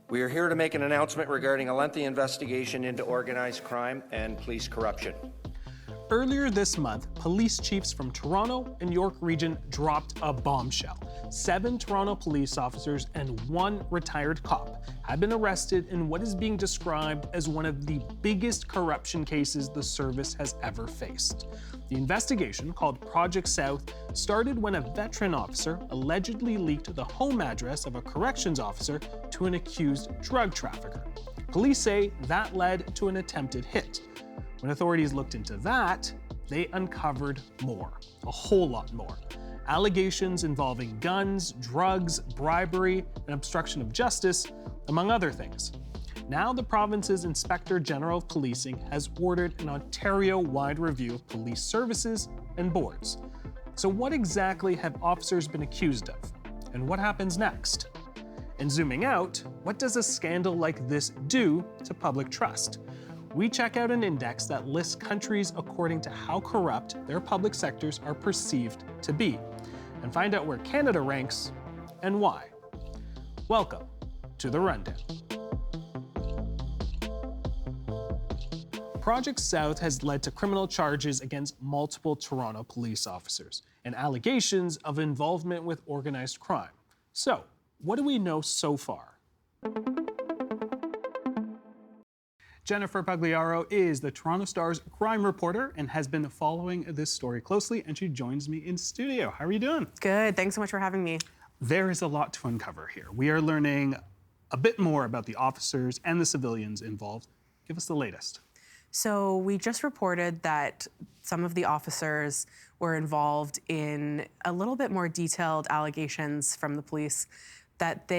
We are here to make an announcement regarding a lengthy investigation into organized crime and police corruption. Earlier this month, police chiefs from Toronto and York Region dropped a bombshell. 7 Toronto police officers and 1 retired cop have been arrested in what is being described as one of the biggest corruption cases the service has ever faced. The investigation, called Project South, started when a veteran officer allegedly leaked the home address of a corrections officer to an accused drug trafficker. Police say that led to an attempted hit. When authorities looked into that, they uncovered more, a whole lot more. Allegations involving guns, drugs, bribery, and obstruction of justice, among other things. Now the province's Inspector General of Policing has ordered an Ontario-wide review of police services and boards. So what exactly have officers been accused of? And what happens next? And zooming out, what does a scandal like this do to public trust? We check out an index that lists countries according to how corrupt their public sectors are perceived to be, and find out where Canada ranks and why. Welcome to The Rundown. Project South has led to criminal charges against multiple Toronto police officers and allegations of involvement with organized crime. So, what do we know so far? Jennifer Pagliaro is the Toronto Star's crime reporter and has been following this story closely, and she joins me in studio. How are you doing? Good, thanks so much for having me. There is a lot to uncover here. We are learning a bit more about the officers and the civilians involved. Give us the latest. So we just reported that some of the officers were involved in a little bit more detailed allegations from the police that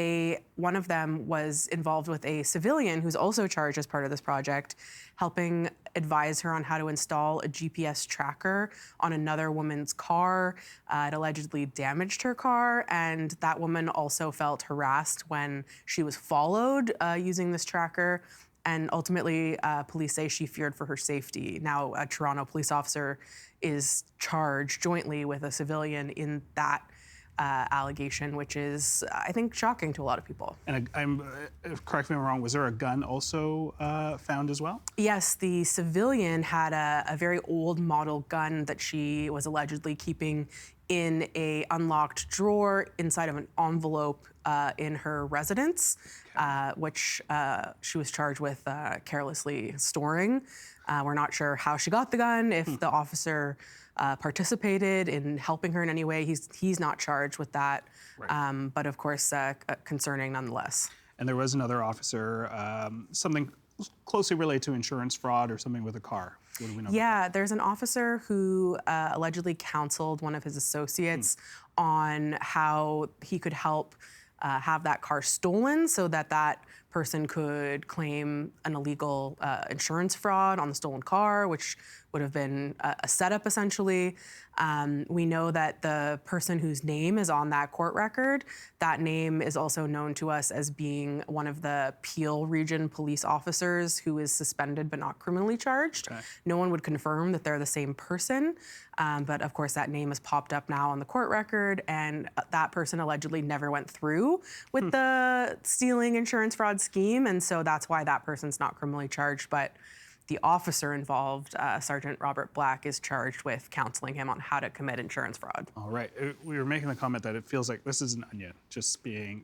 one of them was involved with a civilian who's also charged as part of this project, helping advise her on how to install a GPS tracker on another woman's car. It allegedly damaged her car, and that woman also felt harassed when she was followed using this tracker. And ultimately, police say she feared for her safety. Now, a Toronto police officer is charged jointly with a civilian in that allegation, which is, I think, shocking to a lot of people. And correct me if I'm wrong, was there a gun also found as well? Yes, the civilian had a very old model gun that she was allegedly keeping in a unlocked drawer inside of an envelope in her residence, which she was charged with carelessly storing. We're not sure how she got the gun, if the officer participated in helping her in any way. He's not charged with that, right. But of course concerning nonetheless. And there was another officer, something closely related to insurance fraud or something with a car. What do we know? Yeah, there's an officer who allegedly counseled one of his associates on how he could help have that car stolen so that person could claim an illegal insurance fraud on the stolen car, which would have been a setup, essentially. We know that the person whose name is on that court record, that name is also known to us as being one of the Peel Region police officers who is suspended but not criminally charged. Okay. No one would confirm that they're the same person, but of course that name has popped up now on the court record, and that person allegedly never went through with the stealing insurance fraud scheme, and so that's why that person's not criminally charged. But the officer involved, Sergeant Robert Black, is charged with counseling him on how to commit insurance fraud. All right. We were making the comment that it feels like this is an onion, just being,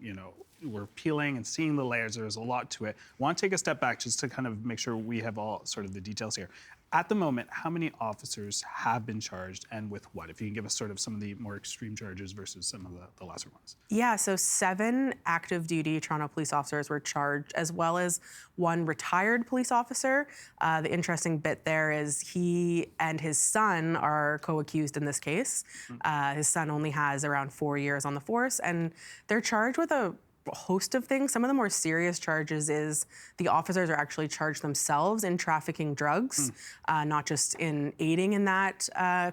we're peeling and seeing the layers. There's a lot to it. I want to take a step back just to kind of make sure we have all sort of the details here. At the moment, how many officers have been charged and with what? If you can give us sort of some of the more extreme charges versus some of the lesser ones. Yeah, so 7 active duty Toronto police officers were charged, as well as 1 retired police officer. The interesting bit there is he and his son are co-accused in this case. His son only has around 4 years on the force, and they're charged with a host of things. Some of the more serious charges is the officers are actually charged themselves in trafficking drugs, not just in aiding in that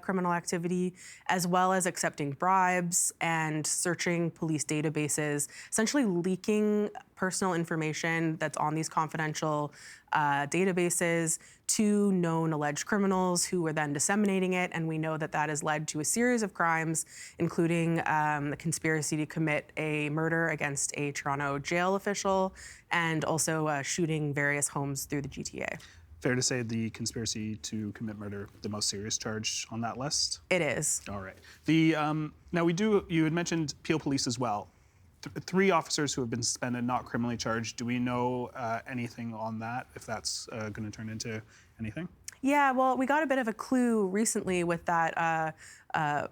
criminal activity, as well as accepting bribes and searching police databases, essentially leaking personal information that's on these confidential databases to known alleged criminals who were then disseminating it. And we know that that has led to a series of crimes, including the conspiracy to commit a murder against a Toronto jail official and also shooting various homes through the GTA. Fair to say the conspiracy to commit murder, the most serious charge on that list? It is. All right. Now you had mentioned Peel Police as well. 3 officers who have been suspended, not criminally charged. Do we know anything on that, if that's going to turn into anything? Yeah, well, we got a bit of a clue recently with that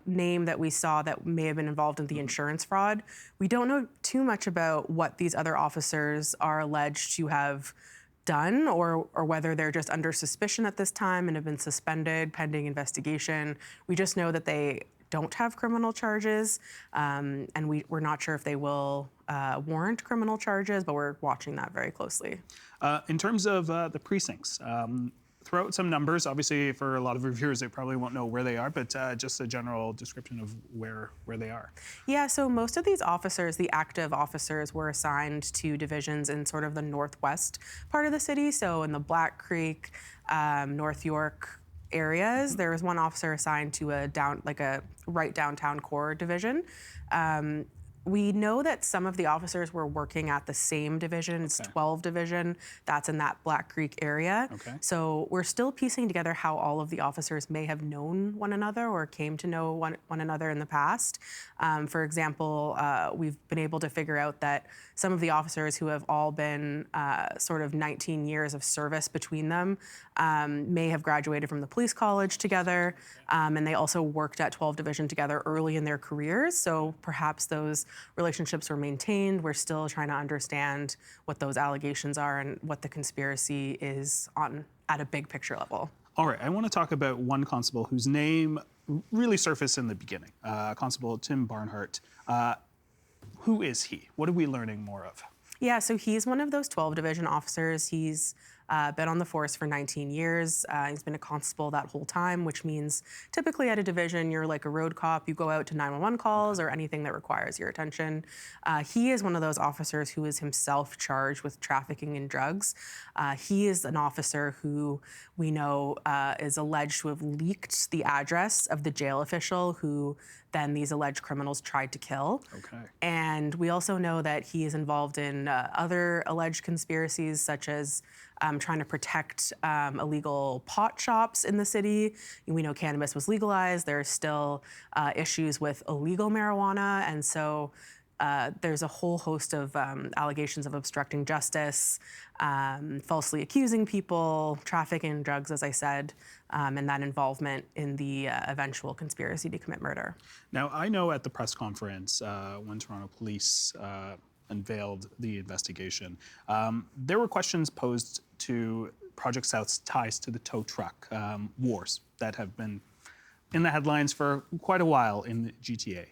name that we saw that may have been involved in the insurance fraud. We don't know too much about what these other officers are alleged to have done or whether they're just under suspicion at this time and have been suspended pending investigation. We just know that they don't have criminal charges, and we're not sure if they will warrant criminal charges, but we're watching that very closely. In terms of the precincts, throw out some numbers. Obviously, for a lot of reviewers, they probably won't know where they are, but just a general description of where they are. Yeah, so most of these officers, the active officers, were assigned to divisions in sort of the northwest part of the city, so in the Black Creek, North York areas. There was one officer assigned to a right downtown core division. We know that some of the officers were working at the same division. It's 12 division. That's in that Black Creek area. Okay. So we're still piecing together how all of the officers may have known one another or came to know one another in the past. For example, we've been able to figure out that some of the officers who have all been sort of 19 years of service between them may have graduated from the police college together, and they also worked at 12 Division together early in their careers. So perhaps those relationships were maintained. We're still trying to understand what those allegations are and what the conspiracy is at a big picture level. All right, I want to talk about one constable whose name really surfaced in the beginning, Constable Tim Barnhart. Who is he? What are we learning more of? Yeah, so he's one of those 12 Division officers. He's been on the force for 19 years. He's been a constable that whole time, which means typically at a division, you're like a road cop. You go out to 911 calls or anything that requires your attention. He is one of those officers who is himself charged with trafficking in drugs. He is an officer who we know is alleged to have leaked the address of the jail official who then these alleged criminals tried to kill. Okay. And we also know that he is involved in other alleged conspiracies, such as trying to protect illegal pot shops in the city. We know cannabis was legalized. There are still issues with illegal marijuana. And so there's a whole host of allegations of obstructing justice, falsely accusing people, trafficking in drugs, as I said, and that involvement in the eventual conspiracy to commit murder. Now, I know at the press conference when Toronto Police unveiled the investigation, there were questions posed to Project South's ties to the tow truck wars that have been in the headlines for quite a while in the GTA.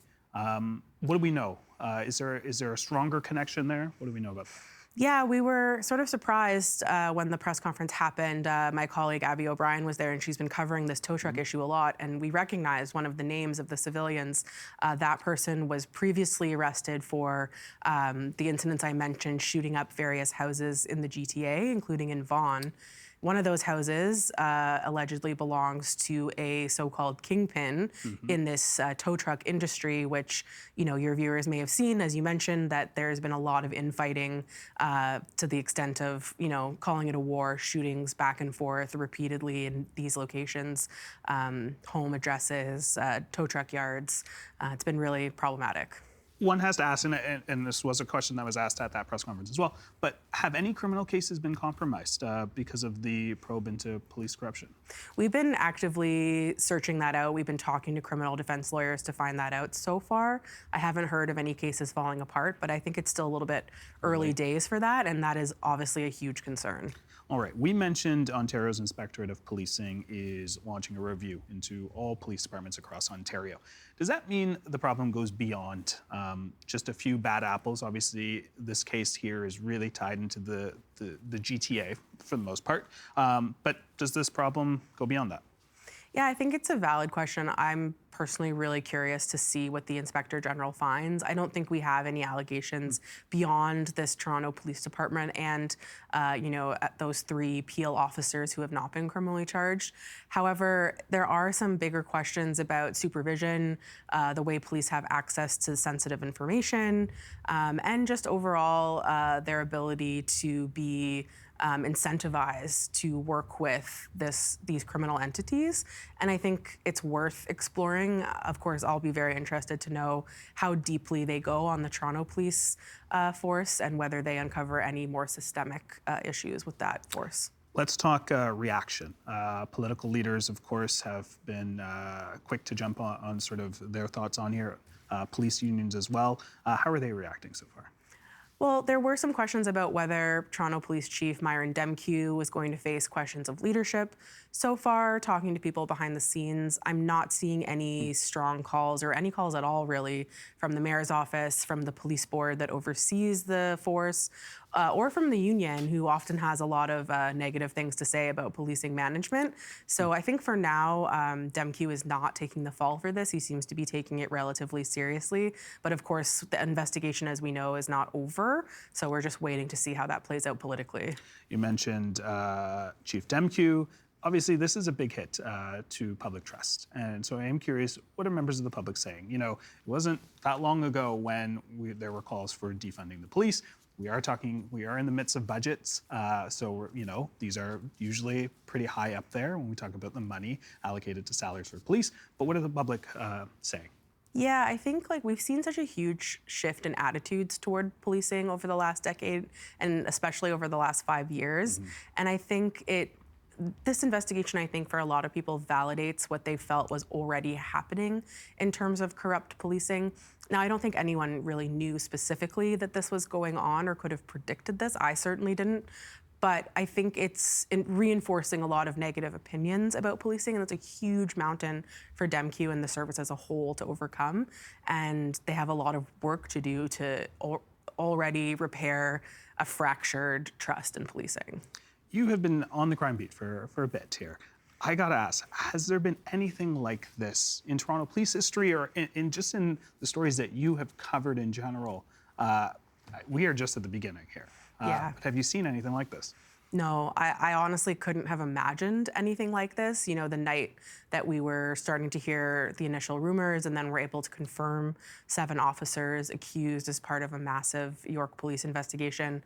What do we know? Is there a stronger connection there? What do we know about that? Yeah, we were sort of surprised when the press conference happened. My colleague Abby O'Brien was there, and she's been covering this tow truck issue a lot. And we recognized one of the names of the civilians. That person was previously arrested for the incidents I mentioned, shooting up various houses in the GTA, including in Vaughan. One of those houses allegedly belongs to a so-called kingpin in this tow truck industry, which your viewers may have seen, as you mentioned, that there's been a lot of infighting to the extent of calling it a war, shootings back and forth repeatedly in these locations, home addresses, tow truck yards. It's been really problematic. One has to ask, and this was a question that was asked at that press conference as well, but have any criminal cases been compromised because of the probe into police corruption? We've been actively searching that out. We've been talking to criminal defense lawyers to find that out. So far, I haven't heard of any cases falling apart, but I think it's still a little bit early days for that, and that is obviously a huge concern. All right, we mentioned Ontario's Inspectorate of Policing is launching a review into all police departments across Ontario. Does that mean the problem goes beyond just a few bad apples? Obviously, this case here is really tied into the GTA for the most part, but does this problem go beyond that? Yeah, I think it's a valid question. I'm personally really curious to see what the Inspector General finds. I don't think we have any allegations beyond this Toronto Police Department and, those 3 Peel officers who have not been criminally charged. However, there are some bigger questions about supervision, the way police have access to sensitive information, and just overall their ability to be incentivized to work with these criminal entities. And I think it's worth exploring. Of course, I'll be very interested to know how deeply they go on the Toronto Police force and whether they uncover any more systemic issues with that force. Let's talk reaction. Political leaders, of course, have been quick to jump on sort of their thoughts on here. Police unions as well. How are they reacting so far? Well, there were some questions about whether Toronto Police Chief Myron Demkew was going to face questions of leadership. So far, talking to people behind the scenes, I'm not seeing any strong calls or any calls at all, really, from the mayor's office, from the police board that oversees the force, or from the union, who often has a lot of negative things to say about policing management. So I think for now, Demkew is not taking the fall for this. He seems to be taking it relatively seriously. But of course, the investigation, as we know, is not over. So we're just waiting to see how that plays out politically. You mentioned Chief Demkew. Obviously, this is a big hit to public trust. And so I am curious, what are members of the public saying? You know, it wasn't that long ago when there were calls for defunding the police. We are in the midst of budgets. So, these are usually pretty high up there when we talk about the money allocated to salaries for police. But what are the public saying? Yeah, I think we've seen such a huge shift in attitudes toward policing over the last decade, and especially over the last 5 years. Mm-hmm. And I think this investigation, I think, for a lot of people validates what they felt was already happening in terms of corrupt policing. Now, I don't think anyone really knew specifically that this was going on or could have predicted this. I certainly didn't. But I think it's reinforcing a lot of negative opinions about policing, and it's a huge mountain for Demkew and the service as a whole to overcome. And they have a lot of work to do to already repair a fractured trust in policing. You have been on the crime beat for a bit here. I gotta ask, has there been anything like this in Toronto police history or in the stories that you have covered in general? We are just at the beginning here. Yeah. But have you seen anything like this? No, I honestly couldn't have imagined anything like this. You know, the night that we were starting to hear the initial rumors and then were able to confirm 7 officers accused as part of a massive York police investigation,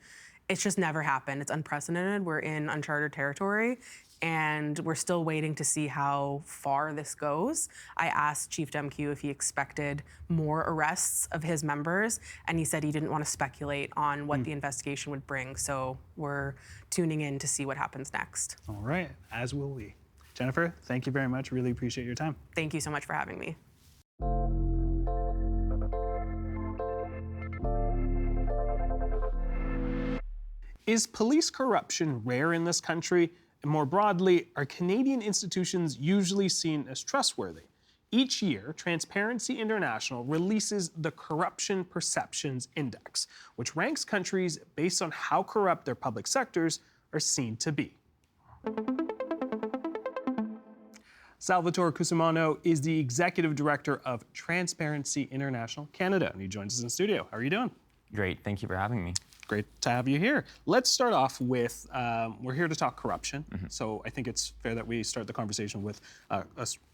it's just never happened. It's unprecedented. We're in uncharted territory, and we're still waiting to see how far this goes. I asked Chief Demkew if he expected more arrests of his members, and he said he didn't want to speculate on what the investigation would bring. So we're tuning in to see what happens next. All right, as will we. Jennifer, thank you very much. Really appreciate your time. Thank you so much for having me. Is police corruption rare in this country? And more broadly, are Canadian institutions usually seen as trustworthy? Each year, Transparency International releases the Corruption Perceptions Index, which ranks countries based on how corrupt their public sectors are seen to be. Salvatore Cusumano is the Executive Director of Transparency International Canada, and he joins us in studio. How are you doing? Great, thank you for having me. Great to have you here. Let's start off with, we're here to talk corruption. Mm-hmm. So I think it's fair that we start the conversation with a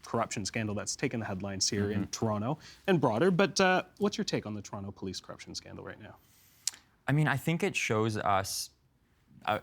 corruption scandal that's taken the headlines here in Toronto and broader. But what's your take on the Toronto police corruption scandal right now? I mean, I think it shows us,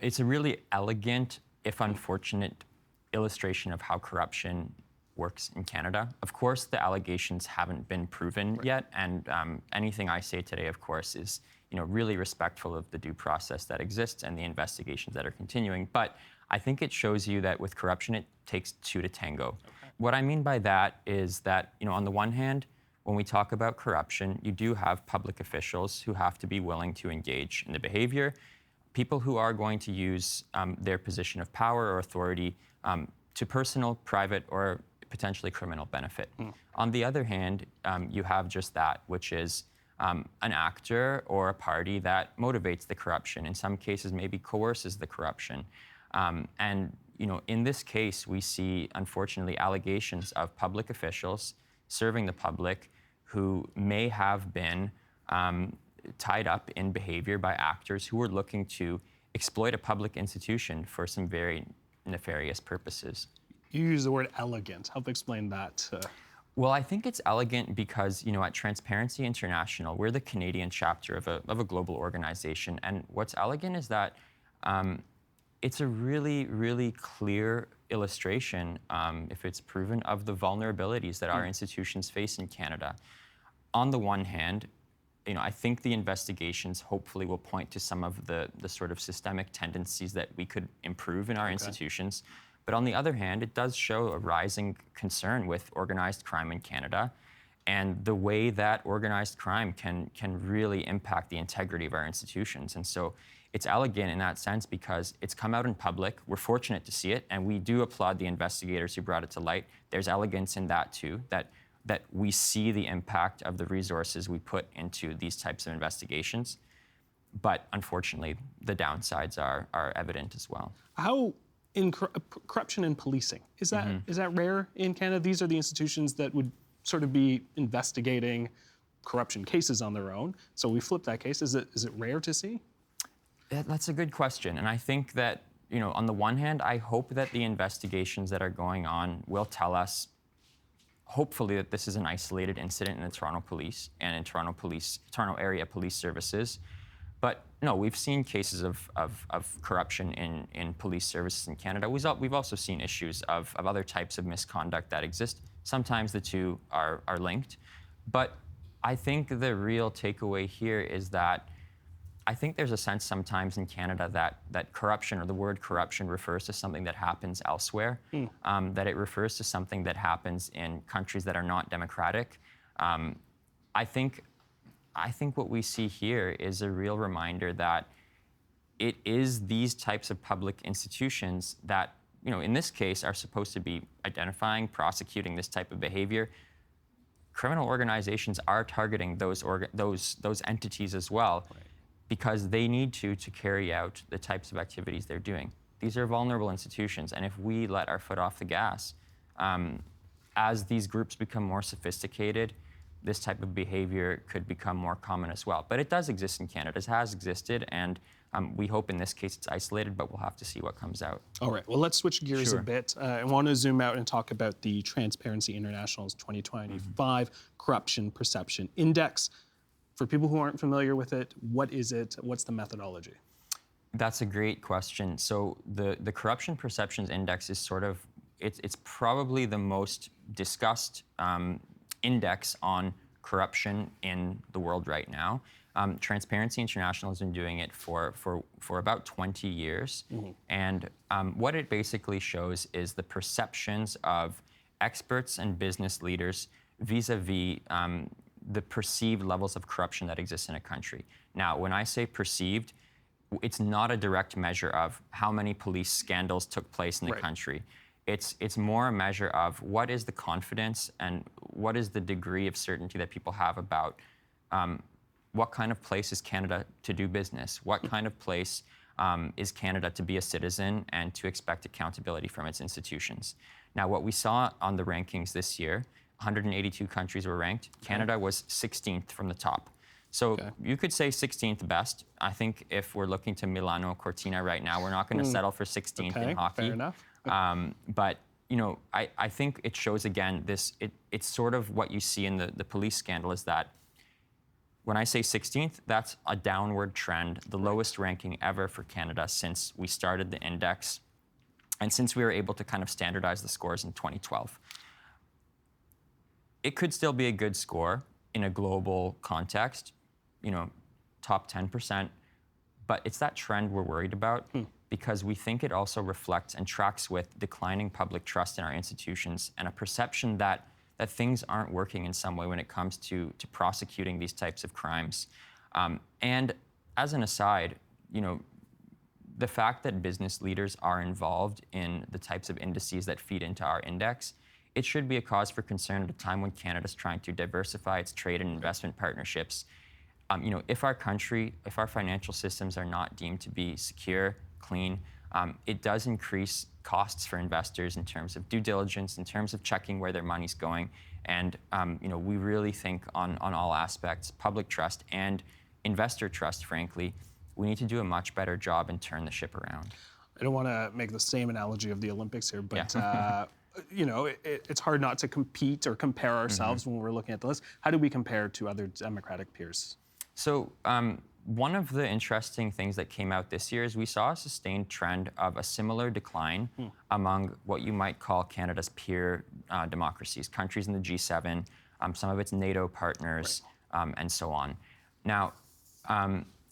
it's a really elegant, if unfortunate, illustration of how corruption works in Canada. Of course, the allegations haven't been proven yet, and anything I say today, of course, is really respectful of the due process that exists and the investigations that are continuing. But I think it shows you that with corruption, it takes 2 to tango. Okay. What I mean by that is that, on the one hand, when we talk about corruption, you do have public officials who have to be willing to engage in the behavior, people who are going to use their position of power or authority to personal, private, or potentially criminal benefit. On the other hand, you have just that, which is an actor or a party that motivates the corruption, in some cases maybe coerces the corruption. And in this case, we see, unfortunately, allegations of public officials serving the public who may have been tied up in behavior by actors who were looking to exploit a public institution for some very nefarious purposes. You use the word elegant. Help explain that. Well, I think it's elegant because, at Transparency International, we're the Canadian chapter of a global organization. And what's elegant is that it's a really, really clear illustration, if it's proven, of the vulnerabilities that our institutions face in Canada. On the one hand, I think the investigations hopefully will point to some of the sort of systemic tendencies that we could improve in our institutions. But on the other hand, it does show a rising concern with organized crime in Canada and the way that organized crime can really impact the integrity of our institutions. And so it's elegant in that sense because it's come out in public. We're fortunate to see it, and we do applaud the investigators who brought it to light. There's elegance in that too, that we see the impact of the resources we put into these types of investigations. But unfortunately, the downsides are evident as well. How in corruption in policing, is that rare in Canada? These are the institutions that would sort of be investigating corruption cases on their own. So we flip that case. Is it rare to see? That's a good question. And I think that, on the one hand, I hope that the investigations that are going on will tell us, hopefully, that this is an isolated incident in the Toronto Police and in Toronto area police services. But no, we've seen cases of corruption in police services in Canada. We've also seen issues of other types of misconduct that exist. Sometimes the two are linked. But I think the real takeaway here is that I think there's a sense sometimes in Canada that corruption, or the word corruption, refers to something that happens elsewhere, that it refers to something that happens in countries that are not democratic. I think what we see here is a real reminder that it is these types of public institutions that, in this case, are supposed to be identifying, prosecuting this type of behavior. Criminal organizations are targeting those entities as well, because they need to carry out the types of activities they're doing. These are vulnerable institutions, and if we let our foot off the gas, as these groups become more sophisticated, this type of behavior could become more common as well. But it does exist in Canada. It has existed, and we hope in this case it's isolated, but we'll have to see what comes out. All right, well, let's switch gears a bit. I want to zoom out and talk about the Transparency International's 2025 Corruption Perception Index. For people who aren't familiar with it, what is it? What's the methodology? That's a great question. So the Corruption Perceptions Index is it's probably the most discussed index on corruption in the world right now. Transparency International has been doing it for about 20 years. And what it basically shows is the perceptions of experts and business leaders vis-a-vis the perceived levels of corruption that exist in a country. Now, when I say perceived, it's not a direct measure of how many police scandals took place in the country. It's more a measure of what is the confidence and what is the degree of certainty that people have about what kind of place is Canada to do business, what kind of place is Canada to be a citizen and to expect accountability from its institutions. Now, what we saw on the rankings this year, 182 countries were ranked. Canada was 16th from the top. So you could say 16th best. I think if we're looking to Milano Cortina right now, we're not going to settle for 16th in hockey. Fair enough. But I think it shows again it's sort of what you see in the police scandal is that when I say 16th, that's a downward trend, the lowest ranking ever for Canada since we started the index and since we were able to kind of standardize the scores in 2012. It could still be a good score in a global context, top 10%, but it's that trend we're worried about because we think it also reflects and tracks with declining public trust in our institutions and a perception that things aren't working in some way when it comes to prosecuting these types of crimes. And as an aside, the fact that business leaders are involved in the types of indices that feed into our index, it should be a cause for concern at a time when Canada's trying to diversify its trade and investment partnerships. If our financial systems are not deemed to be secure, clean, it does increase costs for investors in terms of due diligence, in terms of checking where their money's going. And we really think on all aspects, public trust and investor trust, frankly, we need to do a much better job and turn the ship around. I don't want to make the same analogy of the Olympics here, but it's hard not to compete or compare ourselves when we're looking at the list. How do we compare to other Democratic peers? So one of the interesting things that came out this year is we saw a sustained trend of a similar decline among what you might call Canada's peer democracies, countries in the G7, some of its NATO partners, and so on. Now,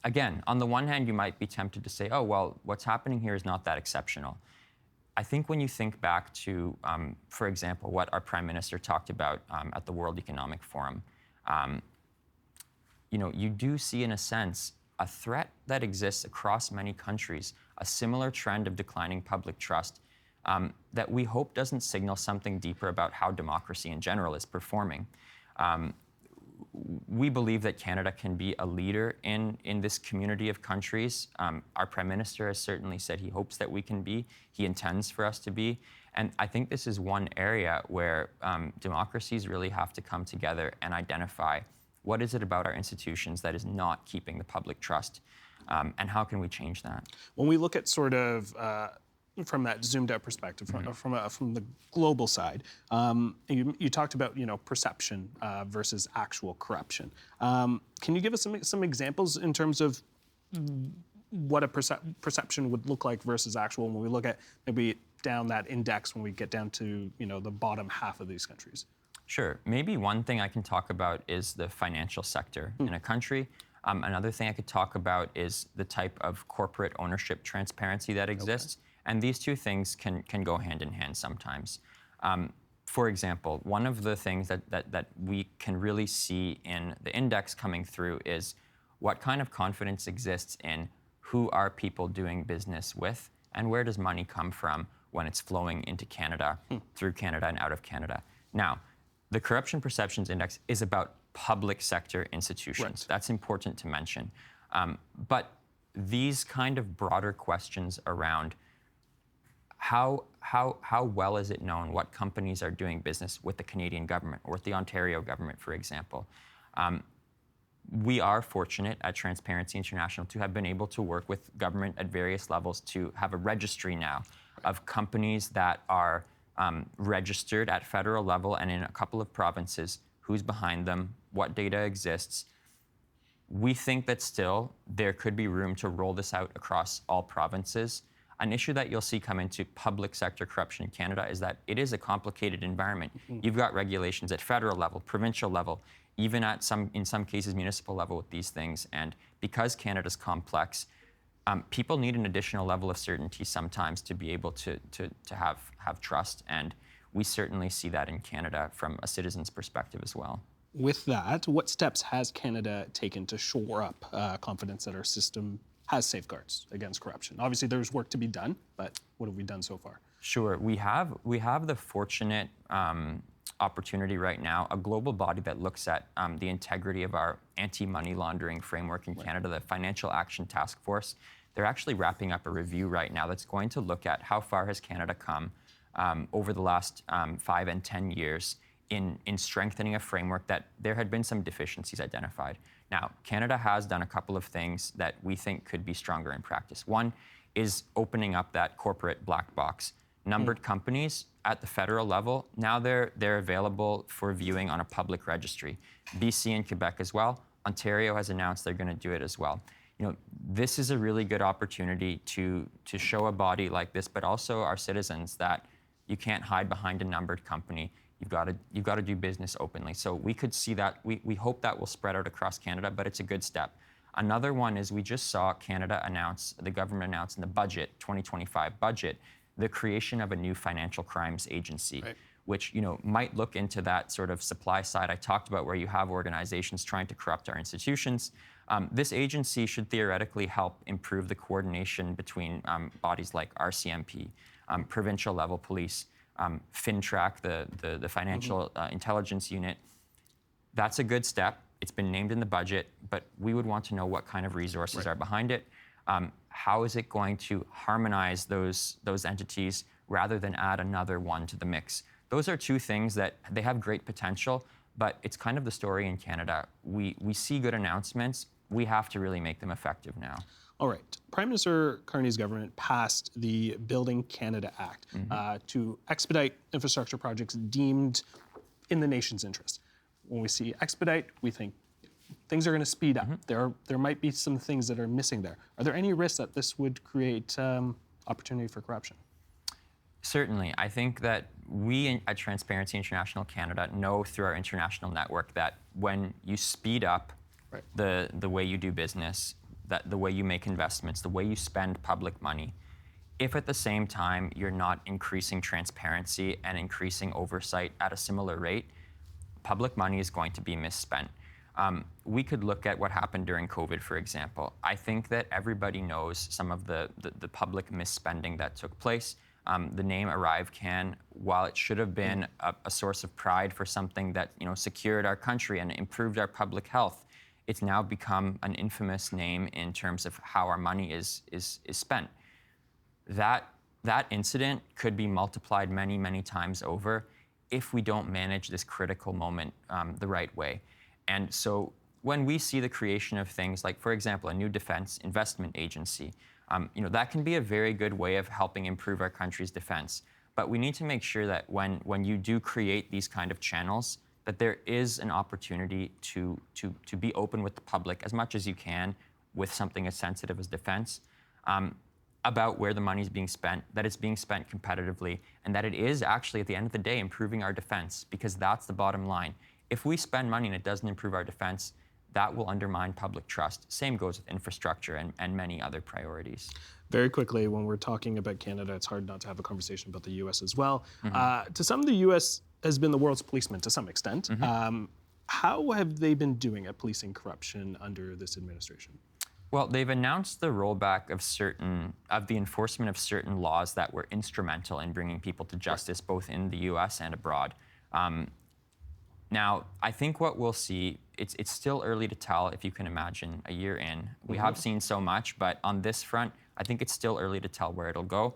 again, on the one hand, you might be tempted to say, oh, well, what's happening here is not that exceptional. I think when you think back to, for example, what our Prime Minister talked about at the World Economic Forum, you do see, in a sense, a threat that exists across many countries, a similar trend of declining public trust that we hope doesn't signal something deeper about how democracy in general is performing. We believe that Canada can be a leader in this community of countries. Our Prime Minister has certainly said he hopes that we can be. He intends for us to be. And I think this is one area where democracies really have to come together and identify what is it about our institutions that is not keeping the public trust, and how can we change that? When we look at sort of from that zoomed out perspective, from the global side, you talked about perception versus actual corruption. Can you give us some examples in terms of what a perception would look like versus actual when we look at maybe down that index when we get down to the bottom half of these countries? Sure. Maybe one thing I can talk about is the financial sector in a country. Another thing I could talk about is the type of corporate ownership transparency that exists. And these two things can go hand in hand sometimes. For example, one of the things that we can really see in the index coming through is what kind of confidence exists in who are people doing business with and where does money come from when it's flowing into Canada, through Canada and out of Canada. Now, the Corruption Perceptions Index is about public sector institutions. Right. That's important to mention. But these kind of broader questions around how well is it known what companies are doing business with the Canadian government or with the Ontario government, for example. We are fortunate at Transparency International to have been able to work with government at various levels to have a registry now of companies that are registered at federal level and in a couple of provinces, who's behind them, what data exists. We think that still there could be room to roll this out across all provinces. An issue that you'll see come into public sector corruption in Canada is that it is a complicated environment. You've got regulations at federal level, provincial level, even at in some cases, municipal level with these things. And because Canada's complex, people need an additional level of certainty sometimes to be able to have trust. And we certainly see that in Canada from a citizen's perspective as well. With that, what steps has Canada taken to shore up confidence that our system has safeguards against corruption? Obviously, there's work to be done, but what have we done so far? Sure. We have the fortunate opportunity right now, a global body that looks at the integrity of our anti-money laundering framework in Canada, the Financial Action Task Force. They're actually wrapping up a review right now that's going to look at how far has Canada come over the last 5 and 10 years in strengthening a framework that there had been some deficiencies identified. Now, Canada has done a couple of things that we think could be stronger in practice. One is opening up that corporate black box. Numbered companies at the federal level, now they're available for viewing on a public registry. BC and Quebec as well. Ontario has announced they're going to do it as well. This is a really good opportunity to show a body like this, but also our citizens, that you can't hide behind a numbered company. You've got to do business openly. So we could see that. We hope that will spread out across Canada, but it's a good step. Another one is we just saw Canada announce, the government announced in the budget, 2025 budget, the creation of a new financial crimes agency, which might look into that sort of supply side I talked about, where you have organizations trying to corrupt our institutions. This agency should theoretically help improve the coordination between bodies like RCMP, provincial level police, FinTrack, the financial intelligence unit. That's a good step. It's been named in the budget, but we would want to know what kind of resources are behind it. How is it going to harmonize those entities rather than add another one to the mix? Those are two things that they have great potential, but it's kind of the story in Canada. We see good announcements. We have to really make them effective now. All right. Prime Minister Carney's government passed the Building Canada Act to expedite infrastructure projects deemed in the nation's interest. When we see expedite, we think things are going to speed up. There might be some things that are missing there. Are there any risks that this would create opportunity for corruption? Certainly. I think that we at Transparency International Canada know through our international network that when you speed up the way you do business, that the way you make investments, the way you spend public money, if at the same time you're not increasing transparency and increasing oversight at a similar rate, public money is going to be misspent. We could look at what happened during COVID, for example. I think that everybody knows some of the public misspending that took place. The name ArriveCan, while it should have been a source of pride for something that secured our country and improved our public health, it's now become an infamous name in terms of how our money is spent. That incident could be multiplied many, many times over if we don't manage this critical moment the right way. And so when we see the creation of things like, for example, a new defense investment agency, that can be a very good way of helping improve our country's defense. But we need to make sure that when you do create these kind of channels, that there is an opportunity to be open with the public as much as you can with something as sensitive as defense, about where the money is being spent, that it's being spent competitively, and that it is actually, at the end of the day, improving our defense, because that's the bottom line. If we spend money and it doesn't improve our defense, that will undermine public trust. Same goes with infrastructure and many other priorities. Very quickly, when we're talking about Canada, it's hard not to have a conversation about the U.S. as well. To some, the U.S. has been the world's policeman to some extent. How have they been doing at policing corruption under this administration? Well, they've announced the rollback of the enforcement of certain laws that were instrumental in bringing people to justice, both in the U.S. and abroad. Now, I think what we'll see, it's still early to tell, if you can imagine, a year in. We have seen so much, but on this front, I think it's still early to tell where it'll go.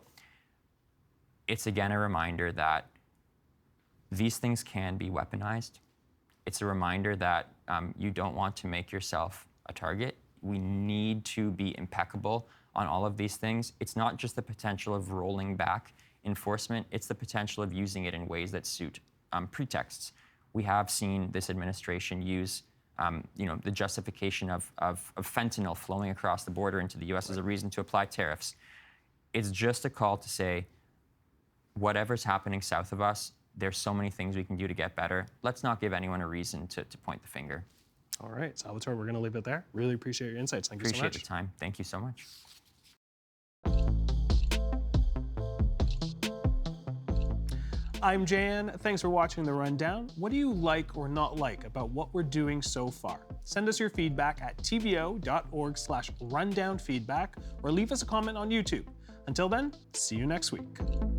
It's again a reminder that these things can be weaponized. It's a reminder that you don't want to make yourself a target. We need to be impeccable on all of these things. It's not just the potential of rolling back enforcement, it's the potential of using it in ways that suit pretexts. We have seen this administration use the justification of fentanyl flowing across the border into the U.S. as a reason to apply tariffs. It's just a call to say, whatever's happening south of us, there's so many things we can do to get better. Let's not give anyone a reason to point the finger. All right, Salvatore, we're going to leave it there. Really appreciate your insights. Thank you so much. Appreciate the time. Thank you so much. I'm Jan. Thanks for watching The Rundown. What do you like or not like about what we're doing so far? Send us your feedback at tvo.org/rundownfeedback or leave us a comment on YouTube. Until then, see you next week.